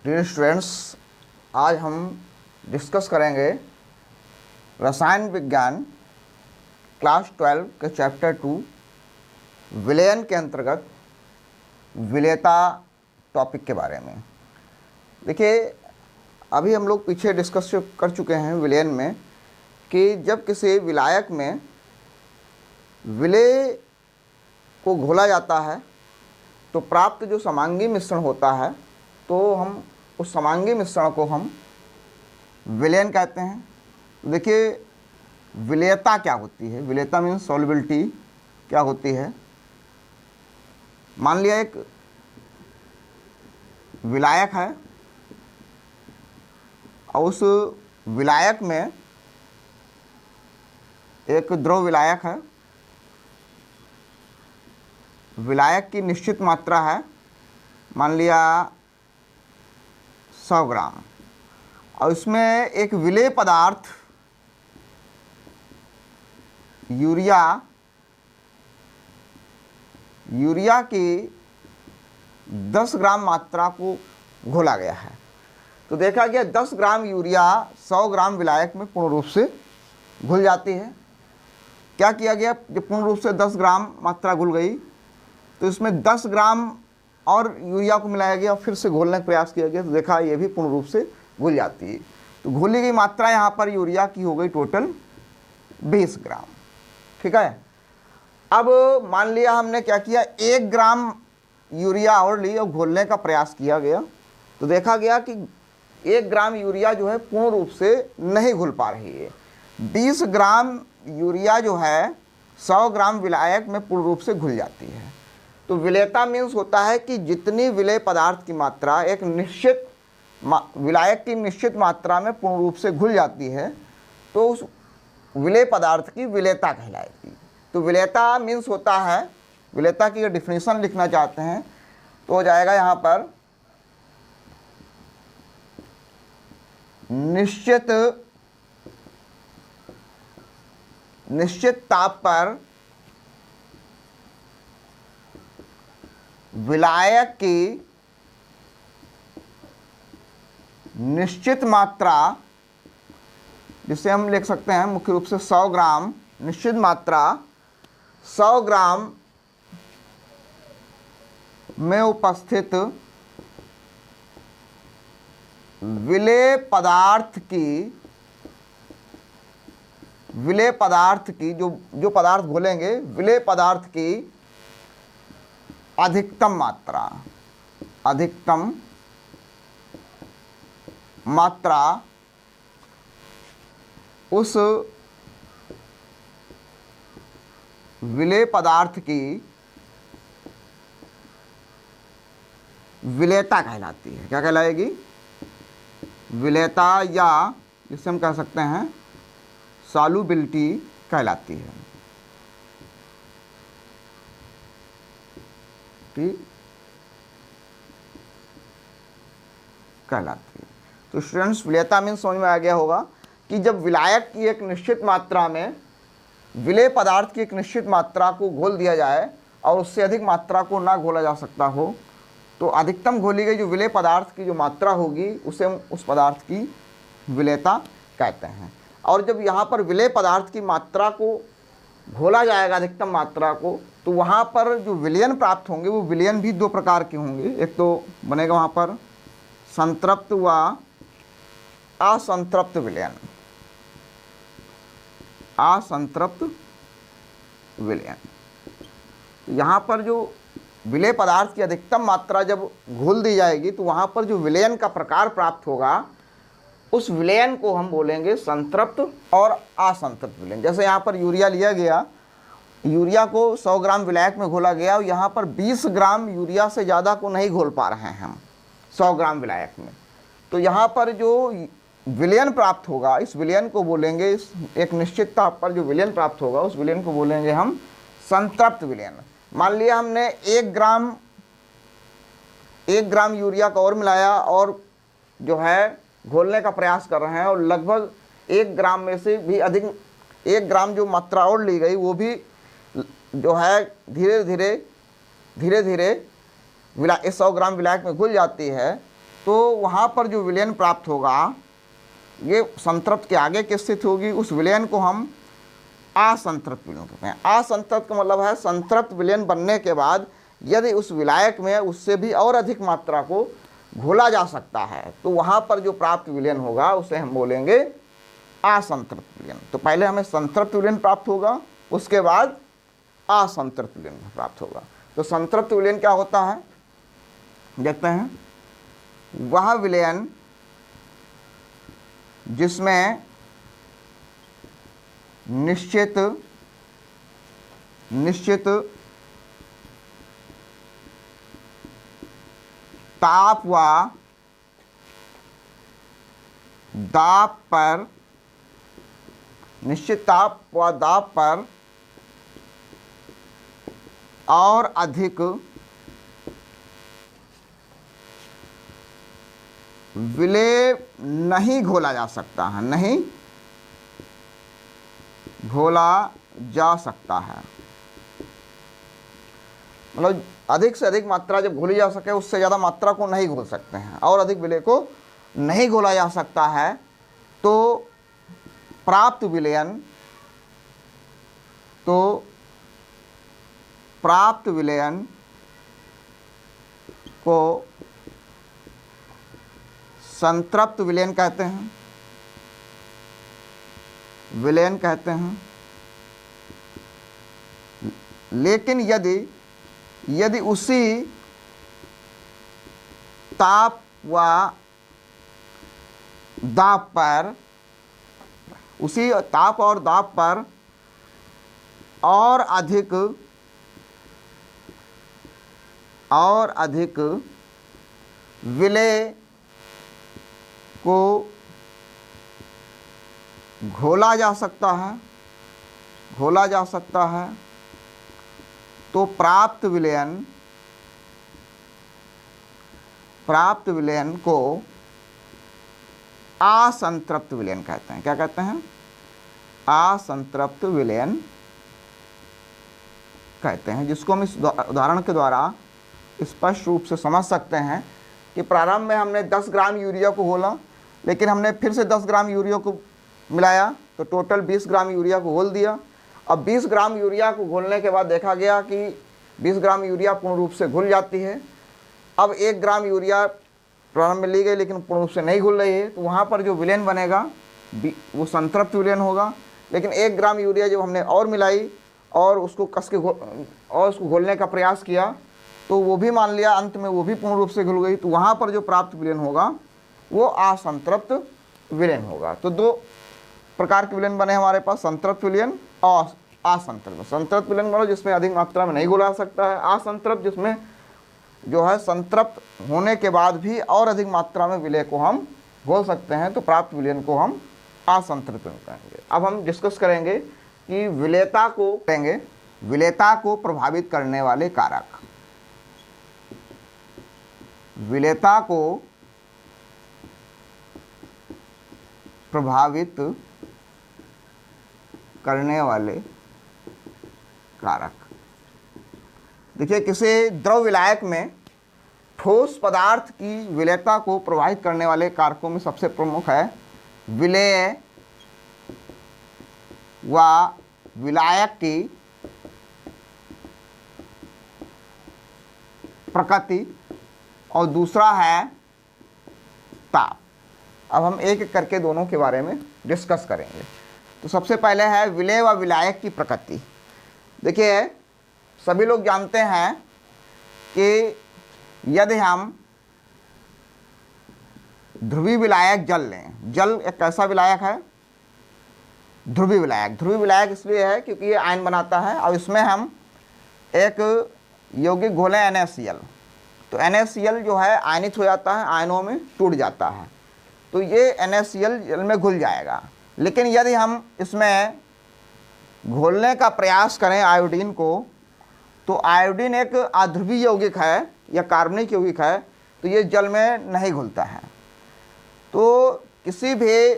Dear students, आज हम discuss करेंगे रसायन विज्ञान क्लास 12 के चैप्टर 2 विलयन के अंतर्गत विलेयता टॉपिक के बारे में। देखिए, अभी हम लोग पीछे डिस्कस कर चुके हैं विलयन में कि जब किसी विलायक में विलेय को घोला जाता है तो प्राप्त जो समांगी मिश्रण होता है, तो हम उस समांगी मिश्रण को हम विलयन कहते हैं। तो देखिए, विलेयता क्या होती है? विलेयता मीन्स सॉल्युबिलिटी क्या होती है। मान लिया एक विलायक है और उस विलायक में एक द्रव विलायक है। विलायक की निश्चित मात्रा है, मान लिया 100 ग्राम, और इसमें एक विलेय पदार्थ यूरिया की 10 ग्राम मात्रा को घोला गया है। तो देखा गया 10 ग्राम यूरिया 100 ग्राम विलायक में पूर्ण रूप से घुल जाती है। क्या किया गया? जब पूर्ण रूप से 10 ग्राम मात्रा घुल गई तो इसमें 10 ग्राम और यूरिया को मिलाया गया, फिर से घोलने का प्रयास किया गया, तो देखा ये भी पूर्ण रूप से घुल जाती है। तो घुली गई मात्रा यहाँ पर यूरिया की हो गई टोटल 20 ग्राम। ठीक है। अब मान लिया हमने क्या किया, 1 ग्राम यूरिया और ली और घोलने का प्रयास किया गया, तो देखा गया कि 1 ग्राम यूरिया जो है पूर्ण रूप से नहीं घुल पा रही है। 20 ग्राम यूरिया जो है 100 ग्राम विलायक में पूर्ण रूप से घुल जाती है। तो विलेयता मीन्स होता है कि जितनी विलेय पदार्थ की मात्रा एक निश्चित विलायक की निश्चित मात्रा में पूर्ण रूप से घुल जाती है, तो उस विलेय पदार्थ की विलेयता कहलाएगी। तो विलेयता मीन्स होता है, विलेयता की अगर डिफिनीशन लिखना चाहते हैं तो हो जाएगा यहाँ पर निश्चित ताप पर विलायक की निश्चित मात्रा, जिसे हम लिख सकते हैं मुख्य रूप से 100 ग्राम, निश्चित मात्रा 100 ग्राम में उपस्थित विलेय पदार्थ की जो पदार्थ घोलेंगे, विलेय पदार्थ की अधिकतम मात्रा उस विलेय पदार्थ की विलेयता कहलाती है। क्या कहलाएगी? विलेयता, या जिसे हम कह सकते हैं सॉल्युबिलिटी कहलाती है। ठीक, कहलाती है। तो स्टूडेंट्स, विलेयता मीन्स समझ में आ गया होगा कि जब विलायक की एक निश्चित मात्रा में विलेय पदार्थ की एक निश्चित मात्रा को घोल दिया जाए और उससे अधिक मात्रा को ना घोला जा सकता हो, तो अधिकतम घोली गई जो विलेय पदार्थ की जो मात्रा होगी उसे हम उस पदार्थ की विलेयता कहते हैं। और जब यहाँ पर विलेय पदार्थ की मात्रा को घोला जाएगा, अधिकतम मात्रा को, तो वहाँ पर जो विलयन प्राप्त होंगे वो विलयन भी 2 प्रकार के होंगे। एक तो बनेगा वहाँ पर संतृप्त व असंतृप्त विलयन। असंतृप्त विलयन, यहाँ पर जो विलेय पदार्थ की अधिकतम मात्रा जब घोल दी जाएगी तो वहाँ पर जो विलयन का प्रकार प्राप्त होगा उस विलयन को हम बोलेंगे संतृप्त और असंतृप्त विलयन। जैसे यहाँ पर यूरिया लिया गया, यूरिया को 100 ग्राम विलायक में घोला गया और यहाँ पर 20 ग्राम यूरिया से ज़्यादा को नहीं घोल पा रहे हैं हम 100 ग्राम विलायक में, तो यहाँ पर जो विलयन प्राप्त होगा, इस विलयन को बोलेंगे, इस एक निश्चित ताप पर जो विलयन प्राप्त होगा उस विलयन को बोलेंगे हम संतृप्त विलयन। मान लिया हमने 1 ग्राम यूरिया का और मिलाया और जो है घोलने का प्रयास कर रहे हैं, और लगभग 1 ग्राम में से भी अधिक 1 ग्राम जो मात्रा और ली गई वो भी जो है धीरे धीरे 100 ग्राम विलायक में घुल जाती है, तो वहाँ पर जो विलयन प्राप्त होगा, ये संतृप्त के आगे की स्थिति होगी, उस विलयन को हम असंतृप्त विलयन कहते हैं। असंतृप्त का मतलब है संतृप्त विलयन बनने के बाद यदि उस विलायक में उससे भी और अधिक मात्रा को घोला जा सकता है, तो वहाँ पर जो प्राप्त विलयन होगा उसे हम बोलेंगे असंतृप्त विलयन। तो पहले हमें संतृप्त विलयन प्राप्त होगा, उसके बाद असंतृप्त विलयन प्राप्त होगा। तो संतृप्त विलयन क्या होता है, देखते हैं। वह विलयन जिसमें निश्चित ताप व दाब पर और अधिक विलेय नहीं घोला जा सकता है, नहीं घोला जा सकता है। मतलब अधिक से अधिक मात्रा जब घोली जा सके, उससे ज़्यादा मात्रा को नहीं घोल सकते हैं, और अधिक विलेय को नहीं घोला जा सकता है, तो प्राप्त विलयन को संतृप्त विलयन कहते हैं। लेकिन यदि उसी ताप व दाब पर, उसी ताप और दाब पर और अधिक विलेय को घोला जा सकता है, तो प्राप्त विलयन को असंतृप्त विलयन कहते हैं। क्या कहते हैं? असंतृप्त विलयन कहते हैं, जिसको हम इस उदाहरण के द्वारा स्पष्ट रूप से समझ सकते हैं कि प्रारंभ में हमने 10 ग्राम यूरिया को घोला, लेकिन हमने फिर से 10 ग्राम यूरिया को मिलाया, तो टोटल 20 ग्राम यूरिया को घोल दिया। अब 20 ग्राम यूरिया को घोलने के बाद देखा गया कि 20 ग्राम यूरिया पूर्ण रूप से घुल जाती है। अब 1 ग्राम यूरिया प्रारंभ में ली गई लेकिन पूर्ण रूप से नहीं घुल रही है, तो वहाँ पर जो विलयन बनेगा वो संतृप्त विलयन होगा। लेकिन 1 ग्राम यूरिया जब हमने और मिलाई और उसको कस के और उसको घोलने का प्रयास किया, तो वो भी मान लिया अंत में वो भी पूर्ण रूप से घुल गई, तो वहाँ पर जो प्राप्त विलयन होगा वो असंतृप्त विलयन होगा। तो 2 प्रकार के विलयन बने हमारे पास, संतृप्त विलयन और असंतृप्त। संतृप्त विलयन मतलब जिसमें अधिक मात्रा में नहीं घुला सकता है, असंतृप्त जिसमें जो है संतृप्त होने के बाद भी और अधिक मात्रा में विलय को हम घोल सकते हैं, तो प्राप्त विलयन को हम असंतृप्त कहेंगे। अब हम डिस्कस करेंगे कि विलेयता को प्रभावित करने वाले कारक। विलेयता को प्रभावित करने वाले कारक। देखिए, किसी द्रव विलायक में ठोस पदार्थ की विलेयता को प्रभावित करने वाले कारकों में सबसे प्रमुख है विलेय व विलायक की प्रकृति, और दूसरा है ताप। अब हम एक एक करके दोनों के बारे में डिस्कस करेंगे। तो सबसे पहले है विलेय व विलायक की प्रकृति। देखिए, सभी लोग जानते हैं कि यदि हम ध्रुवीय विलायक जल लें, जल एक कैसा विलायक है? ध्रुवीय विलायक। ध्रुवीय विलायक इसलिए है क्योंकि ये आयन बनाता है। अब इसमें हम एक यौगिक घोलें NaCl, तो NaCl जो है आयनित हो जाता है, आयनों में टूट जाता है, तो ये NaCl जल में घुल जाएगा। लेकिन यदि हम इसमें घोलने का प्रयास करें आयोडीन को, तो आयोडीन एक अध्रुवीय यौगिक है या कार्बनिक यौगिक है, तो ये जल में नहीं घुलता है। तो किसी भी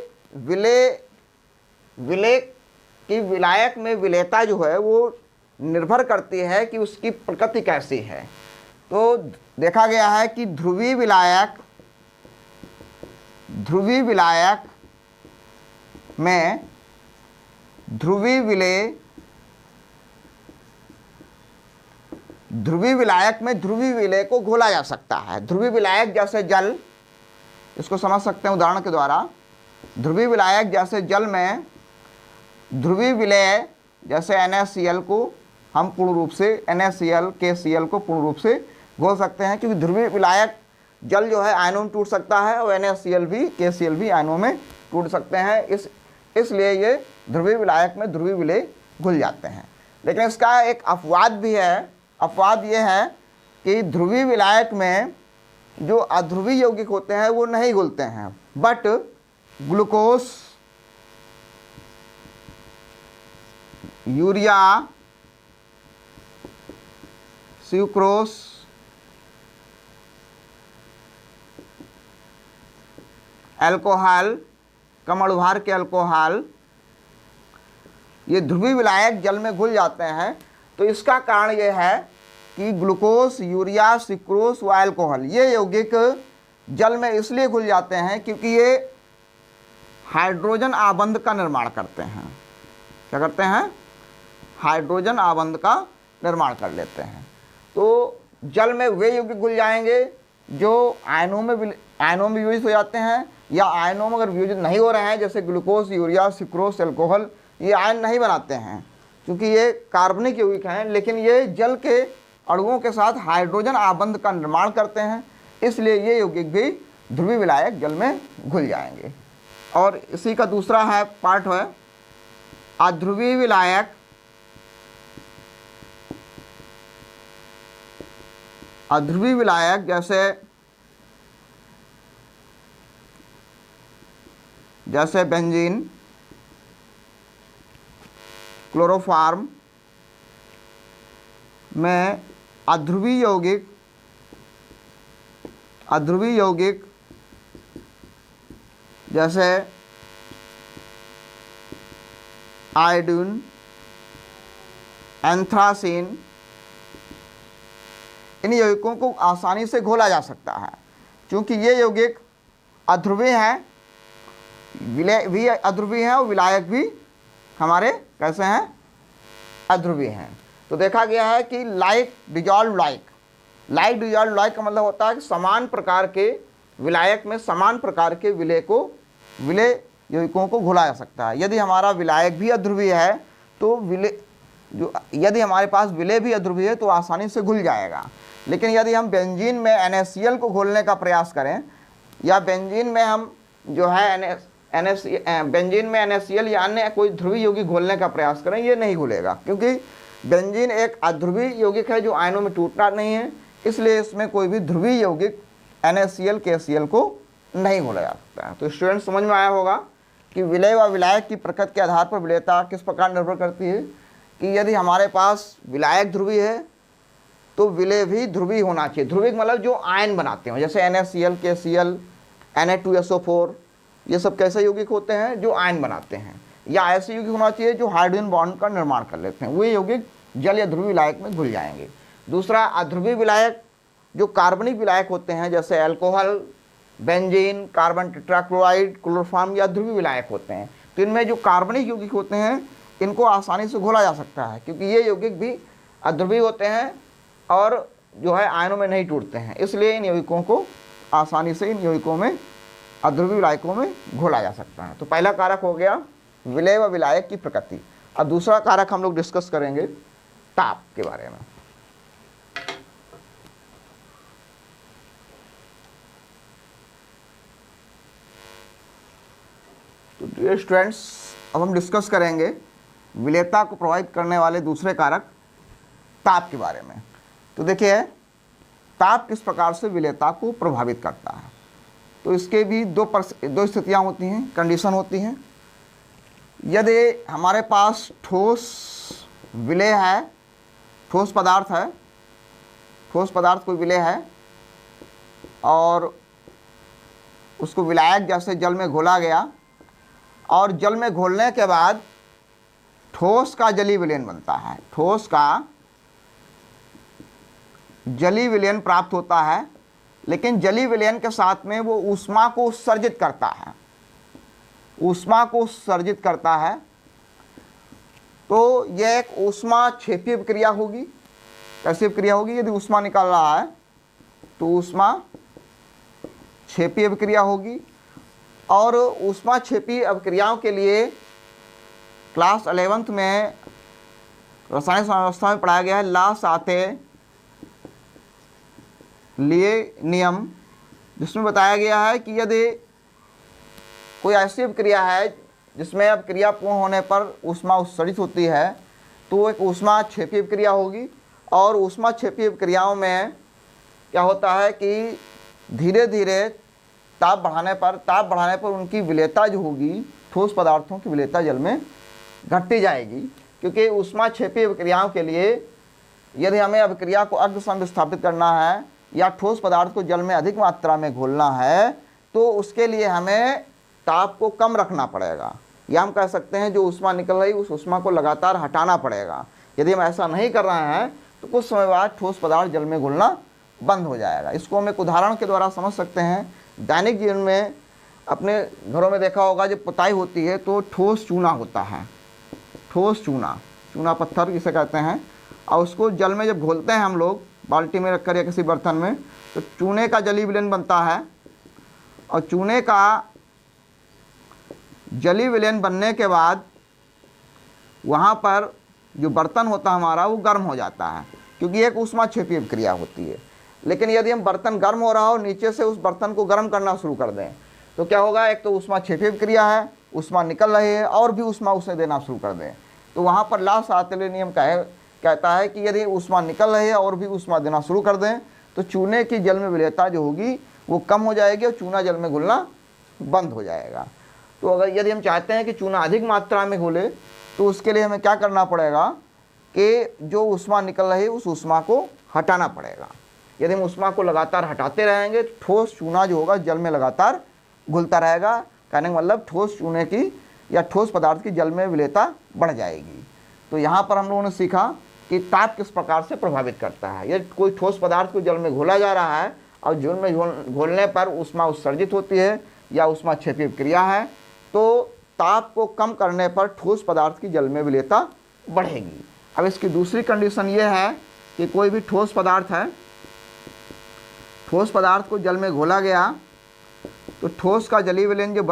विलेय की विलायक में विलेयता जो है वो निर्भर करती है कि उसकी प्रकृति कैसी है। तो देखा गया है कि ध्रुवीय विलायक ध्रुवीय विलायक में ध्रुवीय विलायक में ध्रुवीय विलय को घोला जा सकता है। ध्रुवीय विलायक जैसे जल, इसको समझ सकते हैं उदाहरण के द्वारा। ध्रुवीय विलायक जैसे जल में ध्रुवीय विलय जैसे NaCl को हम पूर्ण रूप से NaCl KCl को पूर्ण रूप से घोल सकते हैं, क्योंकि ध्रुवीय विलायक जल जो है आयनों में टूट सकता है और NaCl भी KCl भी आयनों में टूट सकते हैं। इसलिए ये ध्रुवीय विलायक में ध्रुवीय विलय घुल जाते हैं। लेकिन इसका एक अपवाद भी है। अपवाद ये है कि ध्रुवीय विलायक में जो अध्रुवीय यौगिक होते हैं वो नहीं घुलते हैं, but glucose, urea, sucrose, alcohol, कम अणुभार के अल्कोहल, ये ध्रुवीय विलायक जल में घुल जाते हैं। तो इसका कारण ये है कि ग्लूकोज, यूरिया, सुक्रोज व अल्कोहल ये यौगिक जल में इसलिए घुल जाते हैं क्योंकि ये हाइड्रोजन आबंध का निर्माण करते हैं। क्या करते हैं? हाइड्रोजन आबंध का निर्माण कर लेते हैं। तो जल में वे यौगिक घुल जाएंगे जो आयनों में वियोजित हो जाते हैं, या आयनों में अगर वियोजित नहीं हो रहे हैं, जैसे ग्लूकोज, यूरिया, सुक्रोज, अल्कोहल, ये आयन नहीं बनाते हैं क्योंकि ये कार्बनिक यौगिक हैं, लेकिन ये जल के अणुओं के साथ हाइड्रोजन आबंध का निर्माण करते हैं, इसलिए ये यौगिक भी ध्रुवीय विलायक जल में घुल जाएंगे। और इसी का दूसरा है पार्ट है अध्रुवीय विलायक। अध्रुवीय विलायक जैसे बेंजीन, क्लोरोफॉर्म में अध्रुवीय यौगिक जैसे आयोडीन, एंथ्रासीन, इन यौगिकों को आसानी से घोला जा सकता है क्योंकि ये यौगिक अध्रुवीय हैं, विलय भी अध्रुवीय हैं और विलायक भी हमारे कैसे हैं? अध्रुवीय हैं। तो देखा गया है कि लाइक डिजॉल्व लाइक का मतलब होता है कि समान प्रकार के विलायक में समान प्रकार के विलय यौगिकों को घोला जा सकता है। यदि हमारा विलायक भी अध्रुवीय है तो यदि हमारे पास विलय भी अध्रुवीय है तो आसानी से घुल जाएगा। लेकिन यदि हम बेंजीन में NaCl को घोलने का प्रयास करें, या बेंजीन में हम जो है बेंजीन में NaCl या अन्य कोई ध्रुवीय यौगिक घोलने का प्रयास करें, ये नहीं घुलेगा क्योंकि बेंजीन एक अध्रुवीय यौगिक है जो आयनों में टूटता नहीं है, इसलिए इसमें कोई भी ध्रुवीय यौगिक NaCl KCl को नहीं घोला जा सकता है। तो स्टूडेंट समझ में आया होगा कि विलय व विलायक की प्रकृति के आधार पर विलयता किस प्रकार निर्भर करती है कि यदि हमारे पास विलायक ध्रुवीय है तो विलय भी ध्रुवीय होना चाहिए। ध्रुवीय मतलब जो आयन बनाते हैं, जैसे NaCl KCl, Na2SO4, ये सब कैसे यौगिक होते हैं? जो आयन बनाते हैं। या ऐसे यौगिक होना चाहिए जो हाइड्रोजन बॉन्ड का निर्माण कर लेते हैं, वे यौगिक जल या ध्रुवीय विलायक में घुल जाएंगे। दूसरा अध्रुवीय विलायक जो कार्बनिक विलायक होते हैं, जैसे alcohol, benzene, carbon tetrachloride, chloroform, या ध्रुवीय विलायक होते हैं। तो इनमें जो कार्बनिक यौगिक होते हैं इनको आसानी से घोला जा सकता है क्योंकि ये यौगिक भी अध्रुवीय होते हैं और जो है आयनों में नहीं टूटते हैं, इसलिए इन यौगिकों को आसानी से इन यौगिकों में अध्रुवीय विलायकों में घोला जा सकता है। तो पहला कारक हो गया विलय व विलायक की प्रकृति। अब दूसरा कारक हम लोग डिस्कस करेंगे ताप के बारे में। तो डियर स्टूडेंट्स, अब हम डिस्कस करेंगे विलयता को प्रभावित करने वाले दूसरे कारक ताप के बारे में। तो देखिए ताप किस प्रकार से विलयता को प्रभावित करता है। तो इसके भी दो स्थितियां होती हैं, कंडीशन होती हैं। यदि हमारे पास ठोस विलय है, ठोस पदार्थ कोई विलय है और उसको विलायक जैसे जल में घोला गया और जल में घोलने के बाद ठोस का जलीय विलयन बनता है, ठोस का जलीय विलयन प्राप्त होता है, लेकिन जलीय विलयन के साथ में वो ऊष्मा को उत्सर्जित करता है, ऊष्मा को उत्सर्जित करता है। तो यह एक ऊष्मा क्षेपीय प्रक्रिया होगी। कैसी प्रक्रिया होगी? यदि ऊष्मा निकल रहा है तो ऊष्मा क्षेपीय प्रक्रिया होगी। और ऊष्मा क्षेपीय अभिक्रियाओं के लिए क्लास 11th में रासायनिक साम्यावस्था में पढ़ाया गया है ला साते लिए नियम, जिसमें बताया गया है कि यदि कोई ऐसी अभिक्रिया है जिसमें अभिक्रिया पूर्ण होने पर ऊष्मा उत्सर्जित होती है तो वो एक ऊष्मा क्षेपीय अभिक्रिया होगी। और ऊष्मा क्षेपीय अभिक्रियाओं में क्या होता है कि धीरे धीरे ताप बढ़ाने पर उनकी विलेयता जो होगी, ठोस पदार्थों की विलेयता जल में घटती जाएगी। क्योंकि ऊष्मा क्षेपीय अभिक्रियाओं के लिए यदि हमें अभिक्रिया को अर्ध विस्थापित करना है या ठोस पदार्थ को जल में अधिक मात्रा में घोलना है तो उसके लिए हमें ताप को कम रखना पड़ेगा, या हम कह सकते हैं जो ऊष्मा निकल रही उस ऊष्मा को लगातार हटाना पड़ेगा। यदि हम ऐसा नहीं कर रहे हैं तो कुछ समय बाद ठोस पदार्थ जल में घुलना बंद हो जाएगा। इसको हम एक उदाहरण के द्वारा समझ सकते हैं। दैनिक जीवन में अपने घरों में देखा होगा, जब पुताई होती है तो ठोस चूना होता है, ठोस चूना पत्थर जिसे कहते हैं, और उसको जल में जब घोलते हैं हम लोग बाल्टी में रखकर या किसी बर्तन में, तो चूने का जलीय विलयन बनता है। और चूने का जलीय विलयन बनने के बाद वहाँ पर जो बर्तन होता है हमारा वो गर्म हो जाता है, क्योंकि एक ऊष्मा क्षेपीय प्रक्रिया होती है। लेकिन यदि हम बर्तन गर्म हो रहा हो नीचे से उस बर्तन को गर्म करना शुरू कर दें तो क्या होगा? एक तो ऊष्मा क्षेपीय प्रक्रिया है, ऊष्मा निकल रही है, और भी ऊष्मा उसे देना शुरू कर दें तो वहाँ पर ला सातले नियम कहता है कि यदि ऊष्मा निकल रही है और भी ऊष्मा देना शुरू कर दें तो चूने की जल में विलेयता जो होगी वो कम हो जाएगी और चूना जल में घुलना बंद हो जाएगा। तो अगर यदि हम चाहते हैं कि चूना अधिक मात्रा में घुले तो उसके लिए हमें क्या करना पड़ेगा कि जो ऊष्मा निकल रही है उस ऊष्मा को हटाना पड़ेगा। यदि हम ऊष्मा को लगातार हटाते रहेंगे तो ठोस चूना जो होगा जल में लगातार घुलता रहेगा। कहने का मतलब ठोस चूने की या ठोस पदार्थ की जल में विलेयता बढ़ जाएगी। तो यहाँ पर हम लोगों ने सीखा कि ताप किस प्रकार से प्रभावित करता है। यदि कोई ठोस पदार्थ को जल में घोला जा रहा है और जल में घोलने पर ऊष्मा उत्सर्जित होती है या ऊष्मा क्षेपीय प्रक्रिया है तो ताप को कम करने पर ठोस पदार्थ की जल में विलेयता बढ़ेगी। अब इसकी दूसरी कंडीशन ये है कि कोई भी ठोस पदार्थ है, ठोस पदार्थ को जल में घोला गया तो ठोस का जलीय विलयन जो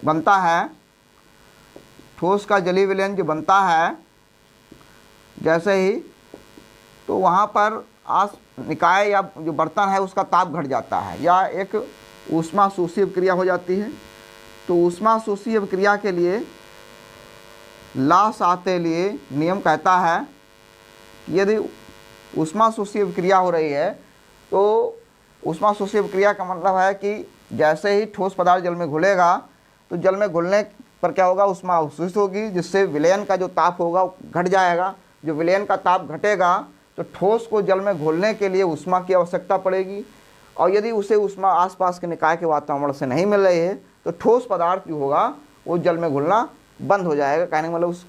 बनता है, ठोस का जलीय विलयन जो बनता है जैसे ही, तो वहाँ पर निकाय या जो बर्तन है उसका ताप घट जाता है या एक ऊष्मा शोषी क्रिया हो जाती है। तो ऊष्मा शोषी क्रिया के लिए ला साते लिए नियम कहता है कि यदि ऊष्मा शोषी क्रिया हो रही है तो ऊष्मा शोषी क्रिया का मतलब है कि जैसे ही ठोस पदार्थ जल में घुलेगा तो जल में घुलने पर क्या होगा? ऊष्मा अवशोषित होगी, जिससे विलयन का जो ताप होगा वो घट जाएगा। जो विलयन का ताप घटेगा तो ठोस को जल में घोलने के लिए ऊष्मा की आवश्यकता पड़ेगी, और यदि उसे ऊष्मा आसपास के निकाय के वातावरण से नहीं मिल रही है तो ठोस पदार्थ जो होगा वो जल में घुलना बंद हो जाएगा। कहने का मतलब उस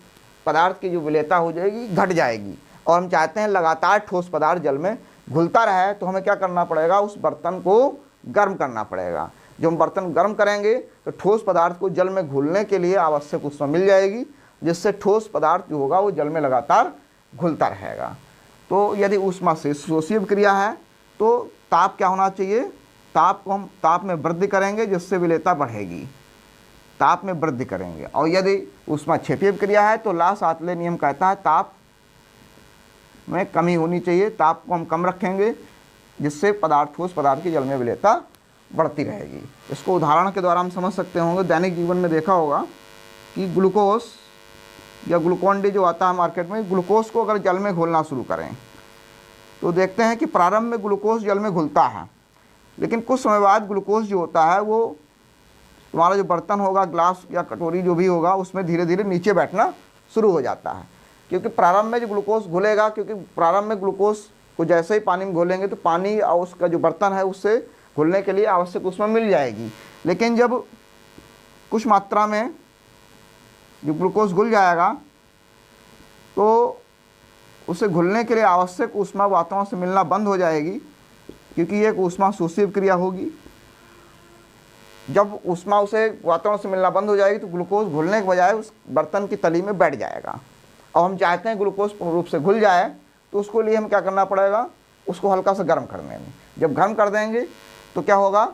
पदार्थ की जो विलेयता हो जाएगी घट जाएगी। और हम चाहते हैं लगातार ठोस पदार्थ जल में घुलता रहे तो हमें क्या करना पड़ेगा? उस बर्तन को गर्म करना पड़ेगा। जब हम बर्तन गर्म करेंगे तो ठोस पदार्थ को जल में घुलने के लिए आवश्यक ऊष्मा मिल जाएगी, जिससे ठोस पदार्थ जो होगा वो जल में लगातार घुलता रहेगा। तो यदि ऊष्मा से शोषी क्रिया है तो ताप क्या होना चाहिए? ताप को हम ताप में वृद्धि करेंगे जिससे विलेयता बढ़ेगी, ताप में वृद्धि करेंगे। और यदि ऊष्मा क्षेपीय क्रिया है तो ला सातले नियम कहता है ताप में कमी होनी चाहिए, ताप को हम कम रखेंगे जिससे ठोस पदार्थ की जल में विलेयता बढ़ती रहेगी। इसको उदाहरण के द्वारा हम समझ सकते होंगे। दैनिक जीवन में देखा होगा कि ग्लूकोज या ग्लूकोन डी जो आता है मार्केट में, ग्लूकोज को अगर जल में घोलना शुरू करें तो देखते हैं कि प्रारंभ में ग्लूकोज जल में घुलता है, लेकिन कुछ समय बाद ग्लूकोज जो होता है वो तुम्हारा जो बर्तन होगा, ग्लास या कटोरी जो भी होगा, उसमें धीरे धीरे नीचे बैठना शुरू हो जाता है। क्योंकि प्रारंभ में जो ग्लूकोज घुलेगा, क्योंकि प्रारंभ में ग्लूकोज को जैसे ही पानी में घोलेंगे तो पानी और उसका जो बर्तन है उससे घुलने के लिए आवश्यक ऊष्मा मिल जाएगी। लेकिन जब कुछ मात्रा में जो ग्लूकोज घुल जाएगा तो उसे घुलने के लिए आवश्यक ऊष्मा वातावरण से मिलना बंद हो जाएगी, क्योंकि ये एक ऊष्मा शोषित क्रिया होगी। जब ऊष्मा उसे वातावरण से मिलना बंद हो जाएगी तो ग्लूकोज घुलने के बजाय उस बर्तन की तली में बैठ जाएगा। और हम चाहते हैं ग्लूकोज पूर्ण रूप से घुल जाए, तो उसको लिए हम क्या करना पड़ेगा, उसको हल्का सा गर्म कर देंगे। जब गर्म कर देंगे तो क्या होगा,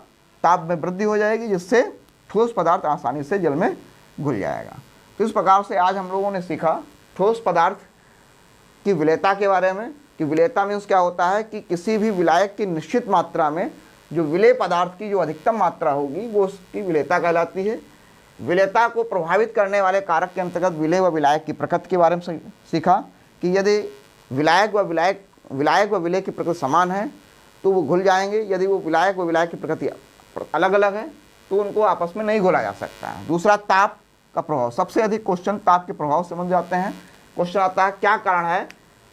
ताप में वृद्धि हो जाएगी, जिससे ठोस पदार्थ आसानी से जल में घुल जाएगा। तो इस प्रकार से आज हम लोगों ने सीखा ठोस पदार्थ की विलेयता के बारे में कि विलेयता मीन्स क्या होता है कि किसी भी विलायक की निश्चित मात्रा में जो विलेय पदार्थ की जो अधिकतम मात्रा होगी वो उसकी विलेयता कहलाती है। विलेयता को प्रभावित करने वाले कारक के अंतर्गत विलेय व विलायक की प्रकृति के बारे में सीखा कि यदि विलायक व विलेय की प्रकृति समान है तो वो घुल जाएंगे, यदि वो विलायक व विलायक की प्रकृति अलग अलग है तो उनको आपस में नहीं घोला जा सकता है। दूसरा, ताप का प्रभाव। सबसे अधिक क्वेश्चन ताप के प्रभाव से बन जाते हैं। क्वेश्चन आता है क्या कारण है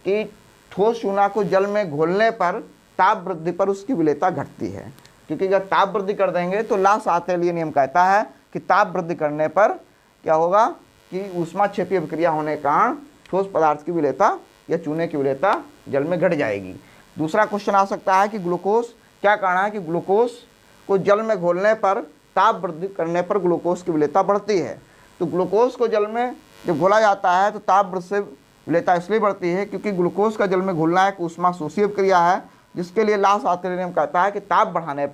कि ठोस चूना को जल में घोलने पर ताप वृद्धि पर उसकी विलेयता घटती है। क्योंकि अगर ताप वृद्धि कर देंगे तो ला सातत्य नियम कहता है कि ताप वृद्धि करने पर क्या होगा कि ऊष्मा क्षेपीय अभिक्रिया होने के कारण ठोस पदार्थ की विलेयता या चूने की विलेयता जल में घट जाएगी। दूसरा क्वेश्चन आ सकता है कि ग्लूकोज, क्या कारण है कि ग्लूकोज को जल में घोलने पर ताप वृद्धि करने पर ग्लूकोज की विलेयता बढ़ती है। तो ग्लूकोज को जल में जब घोला जाता है तो ताप वृद्धि से विलेयता इसलिए बढ़ती है क्योंकि ग्लूकोज का जल में घुलना एक ऊष्मा शोषीय क्रिया है, जिसके लिए ला सातत्य नियम कहता है कि ताप बढ़ाने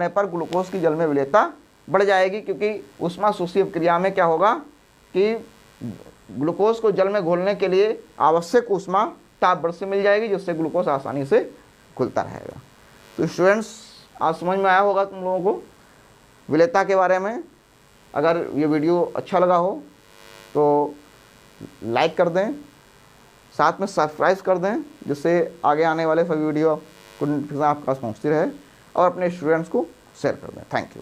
पर ग्लूकोज की जल में विलेयता बढ़ जाएगी। क्योंकि ऊष्मा शोषीय क्रिया में क्या होगा कि ग्लूकोज को जल में घोलने के लिए आवश्यक ऊष्मा ताप वृद्धि से मिल जाएगी, जिससे ग्लूकोज आसानी से घुलता रहेगा। तो स्टूडेंट्स, आज समझ में आया होगा तुम लोगों को विलेयता के बारे में। अगर ये वीडियो अच्छा लगा हो तो लाइक कर दें, साथ में सब्सक्राइब कर दें, जिससे आगे आने वाले सभी वीडियो को आपके पास पहुँचती रहे, और अपने स्टूडेंट्स को शेयर कर दें। Thank you.